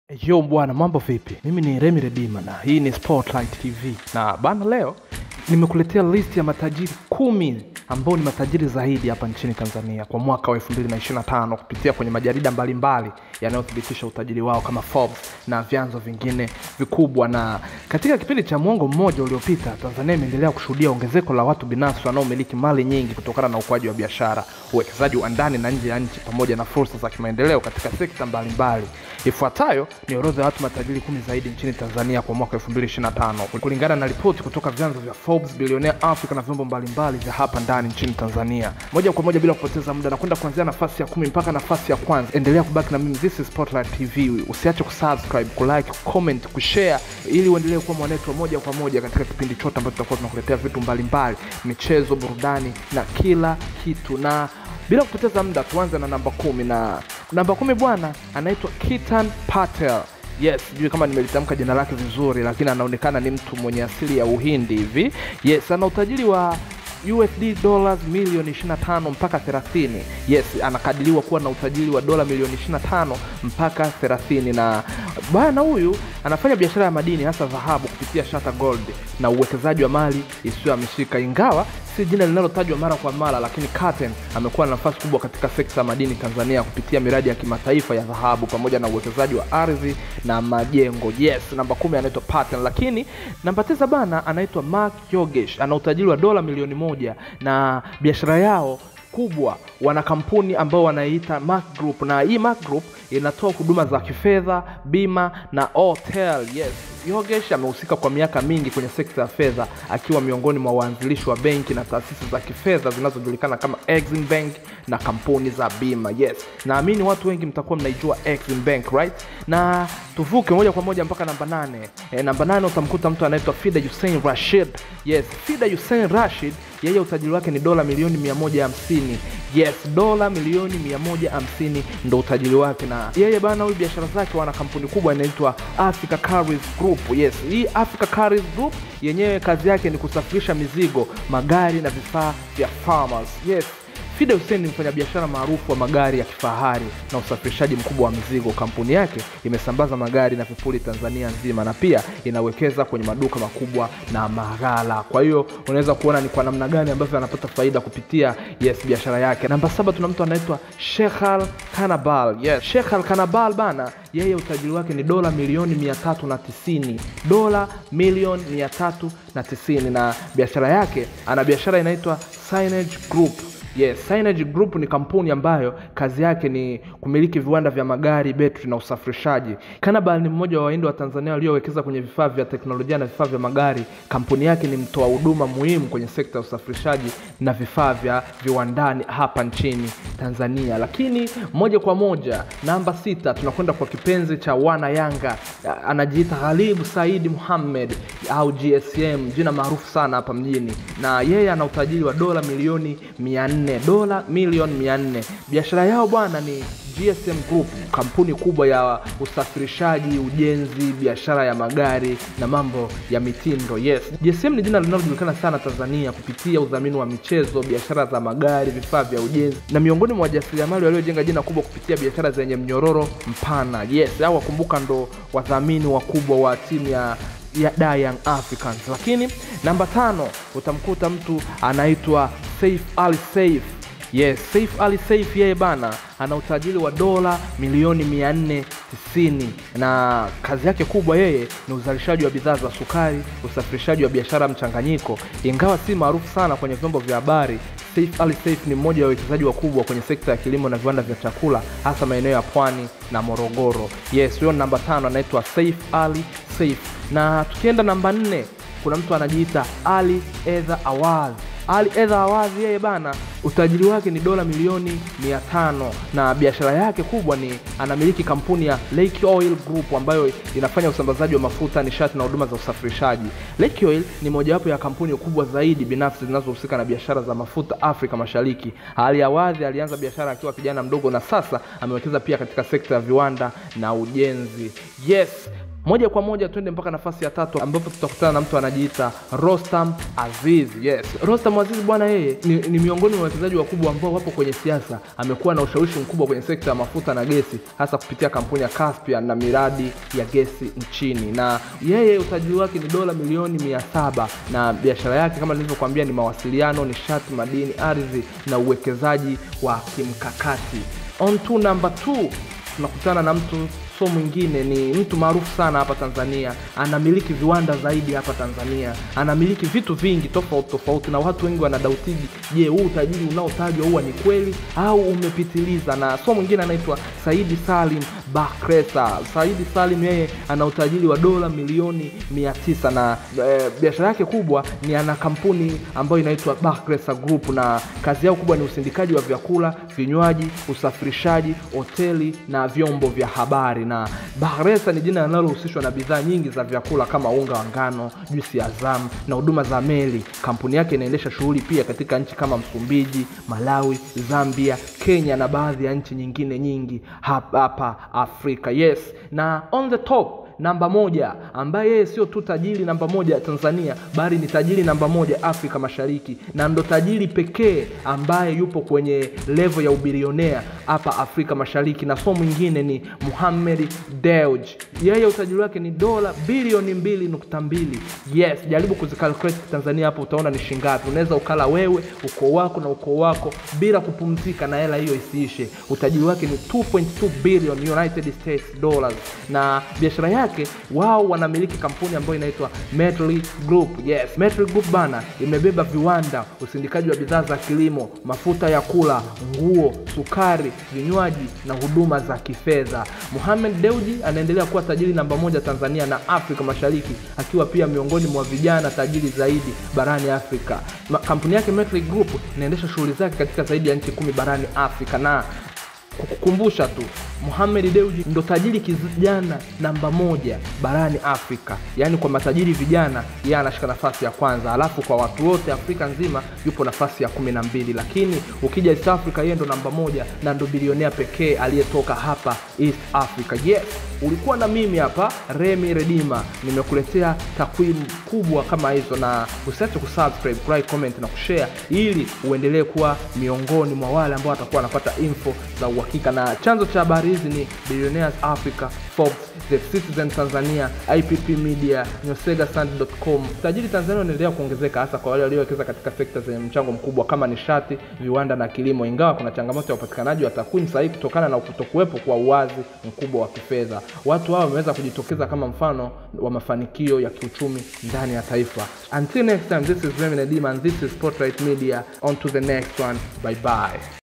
Yo bwana, mambo vipi? Mimi ni Remy Redima na hii ni Spotlight TV. Na bana, leo nimekuletea list ya matajiri 10 ambao ni matajiri zaidi hapa nchini Tanzania kwa mwaka wa 2025 kupitia kwenye majarida mbalimbali yanayothibitisha utajiri wao kama Forbes na vyanzo vingine vikubwa. Na katika kipindi cha mwongo mmoja uliopita, Tanzania imeendelea kushuhudia ongezeko la watu binafsi wanaomiliki mali nyingi kutokana na ukuaji wa biashara, uwekezaji wa ndani na nje ya nchi, pamoja na fursa za kimaendeleo katika sekta mbalimbali. Ifuatayo ni orodha ya watu matajiri 10 zaidi nchini Tanzania kwa mwaka 2025 kulingana na ripoti kutoka vyanzo vya Forbes, Billionaire Africa na vyombo mbalimbali vya hapa ndani nchini Tanzania. Moja kwa moja bila kupoteza muda, na kwenda kuanzia nafasi ya 10 mpaka nafasi ya kwanza. Endelea kubaki na mimi, this is Spotlight TV. Usiache kusubscribe, kulike, comment, kushare ili uendelee kuwa mwanetu wa moja kwa moja katika kipindi chote ambacho tutakuwa tunakuletea vitu mbalimbali, michezo, burudani na kila kitu. Na bila kupoteza muda, tuanze na namba 10. Na namba 10 bwana anaitwa Ketan Patel. Yes, sijui kama nimelitamka jina lake vizuri, lakini anaonekana ni mtu mwenye asili ya Uhindi hivi. Yes, ana utajiri wa USD dollars milioni 25 mpaka 30. Yes, anakadiriwa kuwa na utajiri wa dola milioni 25 mpaka 30. Na bwana huyu anafanya biashara ya madini, hasa dhahabu, kupitia Shata Gold na uwekezaji wa mali isiyohamishika. Ingawa si jina linalotajwa mara kwa mara, lakini Ketan amekuwa na nafasi kubwa katika sekta ya madini Tanzania kupitia miradi ya kimataifa ya dhahabu pamoja na uwekezaji wa ardhi na majengo. Yes, namba 10 anaitwa Patel. Lakini namba 9 bana anaitwa Mark Yogesh. Ana utajiri wa dola milioni 1 na biashara yao kubwa wana kampuni ambao wanaiita Mark Group, na hii Mark Group inatoa huduma za kifedha, bima na hotel. Yes, Yogesh amehusika kwa miaka mingi kwenye sekta ya fedha, akiwa miongoni mwa waanzilishi wa benki na taasisi za kifedha zinazojulikana kama Exim Bank na kampuni za bima. Yes, naamini watu wengi mtakuwa mnaijua Exim Bank, right? Na tuvuke moja kwa moja mpaka namba 8. Namba 8 utamkuta mtu anaitwa Fida Hussein Rashid. Yes, Fida Hussein Rashid, yeye utajiri wake ni dola milioni 150. Yes, dola milioni 150 ndo utajiri wake. Na yeye bana, huyu biashara zake wana kampuni kubwa inaitwa Africa Carriers Group. Yes, hii Africa Carriers Group yenyewe kazi yake ni kusafirisha mizigo, magari na vifaa vya farmers. Yes, Fida Hussein ni mfanyabiashara maarufu wa magari ya kifahari na usafirishaji mkubwa wa mizigo. Kampuni yake imesambaza magari na vipuri Tanzania nzima, na pia inawekeza kwenye maduka makubwa na maghala. Kwa hiyo unaweza kuona ni kwa namna gani ambavyo anapata faida kupitia biashara yake. Namba 7 tuna mtu anaitwa Shekhar Kanabal. Yes, Shekhar Kanabal bana, yeye utajiri wake ni dola milioni 390. Dola milioni 390. Na biashara yake, ana biashara inaitwa Signage Group. Yes, Signage Group ni kampuni ambayo kazi yake ni kumiliki viwanda vya magari, betri na usafirishaji. Kanabal ni mmoja wa Wahindi wa Tanzania waliowekeza kwenye vifaa vya teknolojia na vifaa vya magari. Kampuni yake ni mtoa huduma muhimu kwenye sekta ya usafirishaji na vifaa vya viwandani hapa nchini Tanzania. Lakini moja kwa moja namba 6 tunakwenda kwa kipenzi cha wana Yanga. Anajiita Ghalib Said Muhammad au GSM, jina maarufu sana hapa mjini. Na yeye ana utajiri wa dola milioni 400. Dola milioni 400. Biashara yao bwana ni GSM Group, kampuni kubwa ya usafirishaji, ujenzi, biashara ya magari na mambo ya mitindo. Yes, GSM ni jina linalojulikana sana Tanzania kupitia udhamini wa michezo, biashara za magari, vifaa vya ujenzi, na miongoni mwa wajasiriamali waliojenga jina kubwa kupitia biashara zenye mnyororo mpana. Yes, hao wakumbuka ndo wadhamini wakubwa wa timu ya Young Africans. Lakini namba 5 utamkuta mtu anaitwa Saif Ali Saif. Yes, Saif Ali Saif, yeye bana ana utajiri wa dola milioni 490. Na kazi yake kubwa yeye ni uzalishaji wa bidhaa za sukari, usafirishaji wa biashara mchanganyiko. Ingawa si maarufu sana kwenye vyombo vya habari, Saif Ali Saif ni mmoja wa wawekezaji wakubwa kwenye sekta ya kilimo na viwanda vya chakula, hasa maeneo ya Pwani na Morogoro. Yes, huyo namba 5 anaitwa Saif Ali Saif. Na tukienda namba 4 kuna mtu anajiita Ali Edha Awaz. Ali Edha Awaz, yeye bana utajiri wake ni dola milioni 500. Na biashara yake kubwa ni anamiliki kampuni ya Lake Oil Group ambayo inafanya usambazaji wa mafuta, nishati na huduma za usafirishaji. Lake Oil ni mojawapo ya kampuni kubwa zaidi binafsi zinazohusika na biashara za mafuta Afrika Mashariki. Ali Awaz alianza biashara akiwa kijana mdogo na sasa amewekeza pia katika sekta ya viwanda na ujenzi. Yes, Moja kwa moja twende mpaka nafasi ya 3 ambapo tutakutana na mtu anajiita Rostam Aziz. Yes, Rostam Aziz bwana, yeye ni miongoni mwa wawekezaji wakubwa ambao wapo kwenye siasa. Amekuwa na ushawishi mkubwa kwenye sekta ya mafuta na gesi, hasa kupitia kampuni ya Caspian na miradi ya gesi nchini. Na yeye utajiri wake ni dola milioni 700, na biashara yake kama nilivyokuambia ni mawasiliano, nishati, madini, ardhi na uwekezaji wa kimkakati. On to number 2, tunakutana na mtu mwingine, ni mtu maarufu sana hapa Tanzania. Anamiliki viwanda zaidi hapa Tanzania, anamiliki vitu vingi tofauti, na watu wengi wanadautiji, je, huu utajiri unaotajwa huwa ni kweli au umepitiliza? Na mwingine anaitwa Said Salim Bakhresa. Said Salim yeye ana utajiri wa dola milioni 900, na biashara yake kubwa ni ana kampuni ambayo inaitwa Bakhresa Group, na kazi yao kubwa ni usindikaji wa vyakula, vinywaji, usafirishaji, hoteli na vyombo vya habari. Na Bakhresa ni jina linalohusishwa na bidhaa nyingi za vyakula kama unga wa ngano, juisi ya Azam na huduma za meli. Kampuni yake inaendesha shughuli pia katika nchi kama Msumbiji, Malawi, Zambia, Kenya na baadhi ya nchi nyingine nyingi hapa Afrika. Yes, na on the top namba 1, ambaye yeye sio tu tajiri namba 1 Tanzania, bali ni tajiri namba 1 Afrika Mashariki, na ndo tajiri pekee ambaye yupo kwenye level ya ubilionea hapa Afrika Mashariki, na mwingine ni Mohamed Dewji. Yeye utajiri wake ni dola bilioni 2.2. Yes, jaribu kuzikalculate Tanzania hapo utaona ni shingapi. Unaweza ukala wewe, ukoo wako na ukoo wako bila kupumzika na hela hiyo isiishe. Utajiri wake ni 2.2 billion United States dollars, na biashara yake wao wanamiliki kampuni ambayo inaitwa Metri Group. Yes, Metri Group bana imebeba viwanda, usindikaji wa bidhaa za kilimo, mafuta ya kula, nguo, sukari, vinywaji na huduma za kifedha. Mohamed Dewji anaendelea kuwa tajiri namba 1 Tanzania na Afrika Mashariki, akiwa pia miongoni mwa vijana tajiri zaidi barani Afrika. Kampuni yake Metri Group inaendesha shughuli zake katika zaidi ya nchi 10 barani Afrika. Na kukukumbusha tu, Mohamed Dewji ndo tajiri kijana namba 1 barani Afrika. Yaani kwa matajiri vijana yeye anashika nafasi ya kwanza, alafu kwa watu wote Afrika nzima yupo nafasi ya 12. Lakini ukija East Africa yeye ndo namba 1 na ndo bilionea pekee aliyetoka hapa East Africa. Yes, ulikuwa na mimi hapa Remy Redima, nimekuletea takwimu kubwa kama hizo, na usiache kusubscribe, like, comment na kushare ili uendelee kuwa miongoni mwa wale ambao watakuwa wanapata info za uhakika. Na chanzo cha habari hizi ni Billionaires Africa, Forbes, The Citizen Tanzania, IPP Media, nyosegasand.com. Tajiri Tanzania unaendelea kuongezeka, hasa kwa wale waliowekeza katika sekta zenye mchango mkubwa kama nishati, viwanda na kilimo, ingawa kuna changamoto ya upatikanaji wa takwimu sahihi kutokana na kutokuwepo kwa uwazi mkubwa wa kifedha. Watu hao wameweza kujitokeza kama mfano wa mafanikio ya kiuchumi ndani ya taifa. Until next time, this is Remy Redima and this is Spotlight Media. On to the next one. Bye bye.